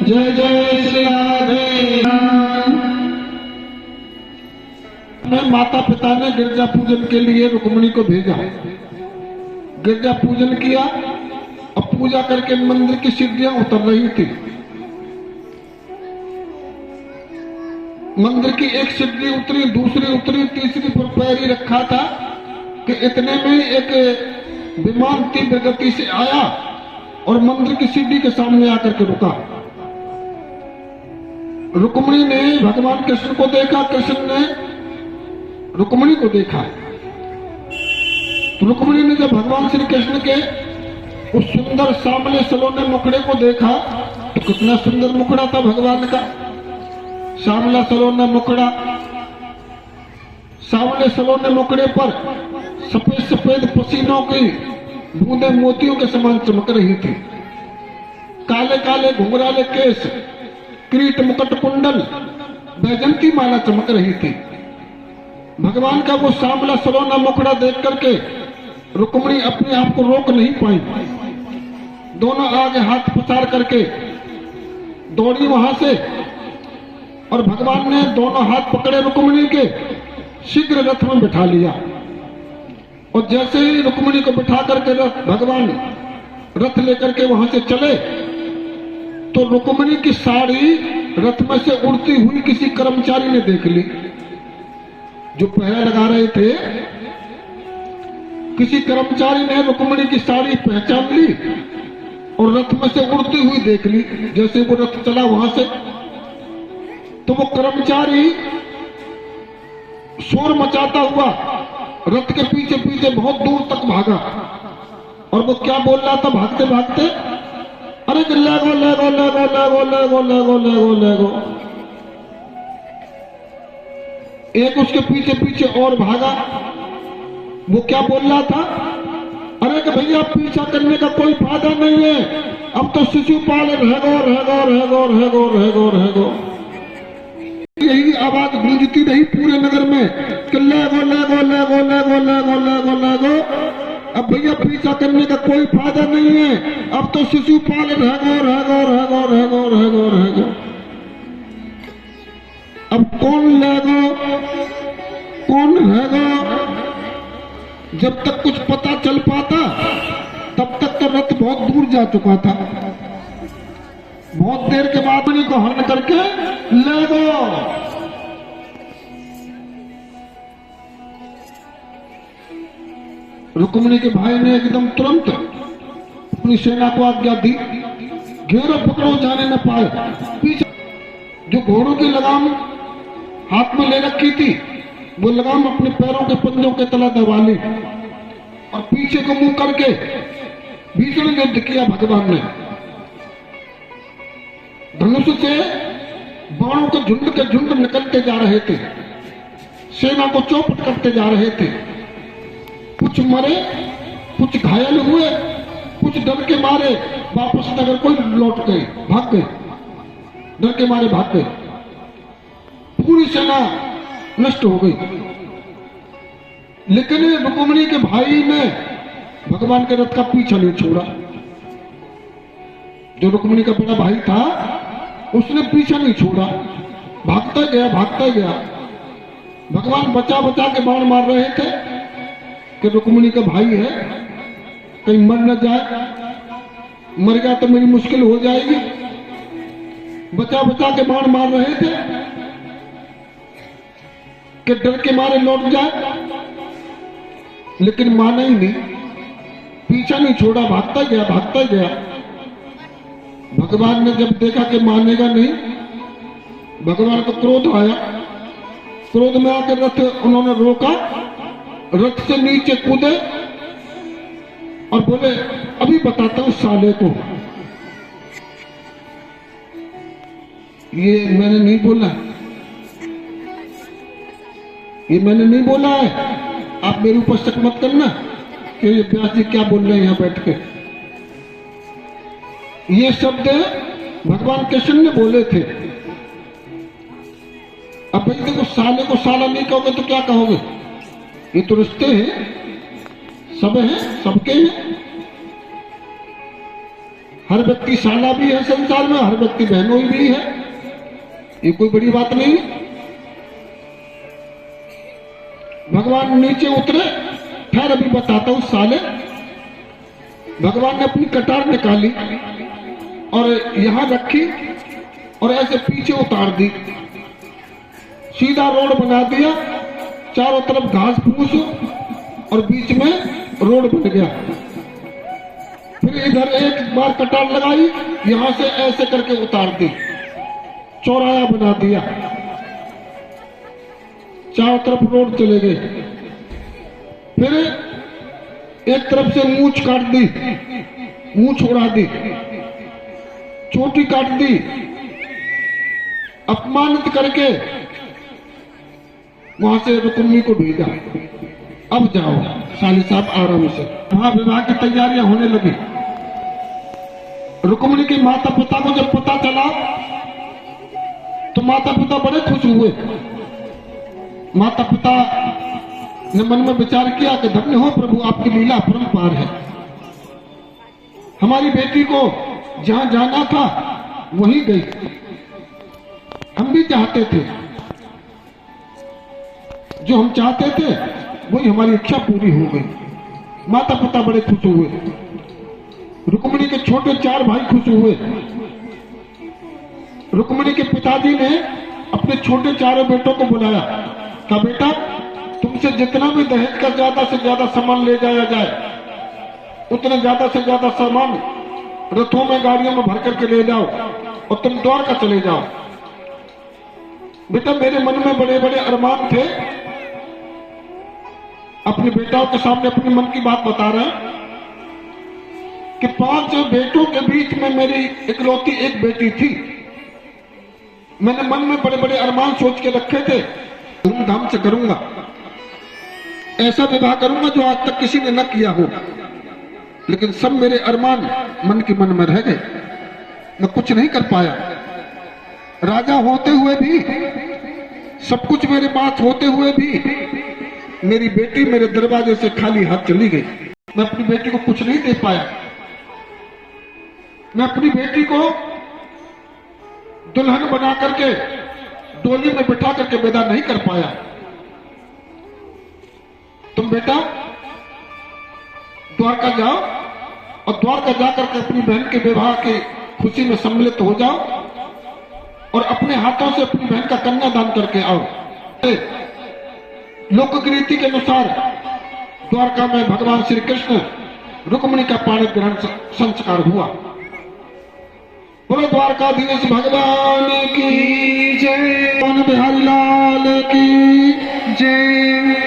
जय जय श्री राधे। माता पिता ने गिरजा पूजन के लिए रुक्मिणी को भेजा। गिरजा पूजन किया और पूजा करके मंदिर की सीढ़ियां उतर रही थी। मंदिर की एक सीढ़ी उतरी, दूसरी उतरी, तीसरी पर पैर ही रखा था कि इतने में एक विमान तीव्र गति से आया और मंदिर की सीढ़ी के सामने आकर के रुका। रुक्मिणी ने भगवान कृष्ण को देखा, कृष्ण ने रुक्मिणी को देखा। तो रुक्मिणी ने जब भगवान श्री कृष्ण के उस सुंदर सामने सलोने मुखड़े को देखा तो कितना सुंदर मुखड़ा था भगवान का। सामला सलोना मुखड़ा, सामने सलोने मुखड़े पर सफेद सफेद पसीनों की बूंदे मोतियों के समान चमक रही थी। काले काले घुंघराले केस, किरीट मुकुट कुंडल, बैजंती माला चमक रही थी। भगवान का वो सामला सलोना मुखड़ा देख करके रुक्मिणी अपने आप को रोक नहीं पाई। दोनों आगे हाथ पसार करके दौड़ी वहां से और भगवान ने दोनों हाथ पकड़े रुक्मिणी के, शीघ्र रथ में बिठा लिया। और जैसे ही रुक्मिणी को बिठा करके भगवान रथ लेकर के वहां से चले तो रुक्मिणी की साड़ी रथ में से उड़ती हुई किसी कर्मचारी ने देख ली। जो पहरा लगा रहे थे, किसी कर्मचारी ने रुक्मिणी की साड़ी पहचान ली और रथ में से उड़ती हुई देख ली। जैसे वो रथ चला वहां से तो वो कर्मचारी शोर मचाता हुआ रथ के पीछे पीछे बहुत दूर तक भागा। और वो क्या बोल रहा था भागते भागते, अरे लेगो लेगो लेगो लेगो लेगो लेगो लेगो लेगो। एक उसके पीछे पीछे और भागा। वो क्या बोल रहा था, अरे कि भैया पीछा करने का कोई फायदा नहीं है, अब तो शिशुपाल रहेगो रहेगो रहेगो रहेगो रहेगो रहेगो। यही आवाज गूंजती रही पूरे नगर में कि लेगो लेगो लेगो लेगो लेगो लेगो लेगो। अब भैया पीछा करने का कोई फायदा नहीं है, अब तो शिशुपाल रहेगो रहेगो रहेगो रहेगो रहेगो रहेगो। अब कौन लेगो कौन रहेगो, जब तक कुछ पता चल पाता तब तक तो रथ बहुत दूर जा चुका था। बहुत देर के बाद उन्हीं को हरण करके ले गो। रुक्मिणी के भाई ने एकदम तुरंत अपनी सेना को आज्ञा दी, घेरो पकड़ो जाने न पाए। पीछे जो घोड़ों की लगाम हाथ में ले रखी थी वो लगाम अपने पैरों के पंजों के तला दबा ली और पीछे को मुंह करके भीषण युद्ध किया। भगवान ने धनुष से बाणों के झुंड निकलते जा रहे थे, सेना को चौपट करते जा रहे थे। कुछ मरे, कुछ घायल हुए, कुछ डर के मारे वापस नगर को लौट गए, भाग गए, डर के मारे भाग गए। पूरी सेना नष्ट हो गई। लेकिन रुक्मिणी के भाई ने भगवान के रथ का पीछा नहीं छोड़ा। जो रुक्मिणी का बड़ा भाई था उसने पीछा नहीं छोड़ा, भागता गया भागता गया। भगवान बचा बचा के बाण मार रहे थे कि रुक्मिणी का भाई है, कहीं मर न जाए, मर गया तो मेरी मुश्किल हो जाएगी। बचा बचा के बाण मार रहे थे कि डर के मारे लौट जाए, लेकिन माना ही नहीं, पीछा नहीं छोड़ा, भागता गया भागता गया। भगवान ने जब देखा कि मानेगा नहीं, भगवान को क्रोध आया। क्रोध में आकर रथ उन्होंने रोका, रथ से नीचे कूदे और बोले अभी बताता हूं साले को। ये मैंने नहीं बोला, ये मैंने नहीं बोला है। आप मेरे ऊपर शक मत करना कि ये व्यास जी क्या बोल रहे हैं यहां बैठ के। ये शब्द भगवान कृष्ण ने बोले थे। अब भाई देखो, साले को साला नहीं कहोगे तो क्या कहोगे? ये तो रिश्ते हैं, सब हैं, सबके हैं। हर व्यक्ति साला भी है संसार में, हर व्यक्ति बहनोई भी है, ये कोई बड़ी बात नहीं। भगवान नीचे उतरे, फिर अभी बताता हूं साले। भगवान ने अपनी कटार निकाली और यहां रखी और ऐसे पीछे उतार दी, सीधा रोड बना दिया, चारों तरफ घास फूस और बीच में रोड बन गया। फिर इधर एक बार कटार लगाई, यहां से ऐसे करके उतार दी, चौराहा बना दिया, चारों तरफ रोड चले गए। फिर एक तरफ से मूंछ काट दी, मूंछ उड़ा दी, चोटी काट दी, अपमानित करके वहां से रुक्मिणी को भेजा, अब जाओ साली साहब आराम से। वहां विवाह की तैयारियां होने लगी। रुक्मिणी के माता पिता को जब पता चला तो माता पिता बड़े खुश हुए। माता पिता ने मन में विचार किया कि धन्य हो प्रभु, आपकी लीला अपरंपार है। हमारी बेटी को जहां जाना था वहीं गई। हम भी चाहते थे, जो हम चाहते थे वही हमारी इच्छा पूरी हो गई। माता पिता बड़े खुश हुए, रुक्मिणी के छोटे 4 भाई खुश हुए। रुक्मिणी के पिताजी ने अपने छोटे 4 बेटों को बुलाया, कहा बेटा तुमसे जितना भी दहेज का ज्यादा से ज्यादा सामान ले जाया जाए, उतना ज्यादा से ज्यादा सामान रथों में गाड़ियों में भर करके ले जाओ और तुम द्वारका चले जाओ। बेटा मेरे मन में बड़े बड़े अरमान थे। अपने बेटाओं के सामने अपने मन की बात बता रहे हैं कि 5 बेटों के बीच में मेरी इकलौती एक बेटी थी। मैंने मन में बड़े बड़े अरमान सोच के रखे थे, धूमधाम से करूंगा, ऐसा विवाह करूंगा जो आज तक किसी ने न किया हो। लेकिन सब मेरे अरमान मन के मन में रह गए, मैं कुछ नहीं कर पाया। राजा होते हुए भी, सब कुछ मेरे पास होते हुए भी मेरी बेटी मेरे दरवाजे से खाली हाथ चली गई। मैं अपनी बेटी को कुछ नहीं दे पाया। मैं अपनी बेटी को दुल्हन बना करके डोली में बिठा करके विदा नहीं कर पाया। तुम बेटा द्वारका जाओ और द्वारका जाकर के अपनी बहन के विवाह की खुशी में सम्मिलित हो जाओ और अपने हाथों से अपनी बहन का कन्यादान करके आओ। लोक रीति के अनुसार द्वारका में भगवान श्री कृष्ण रुक्मिणी का पाणी ग्रहण संस्कार हुआ। बोलो द्वारकाधीश भगवान की जय, बिहारी लाल की जय।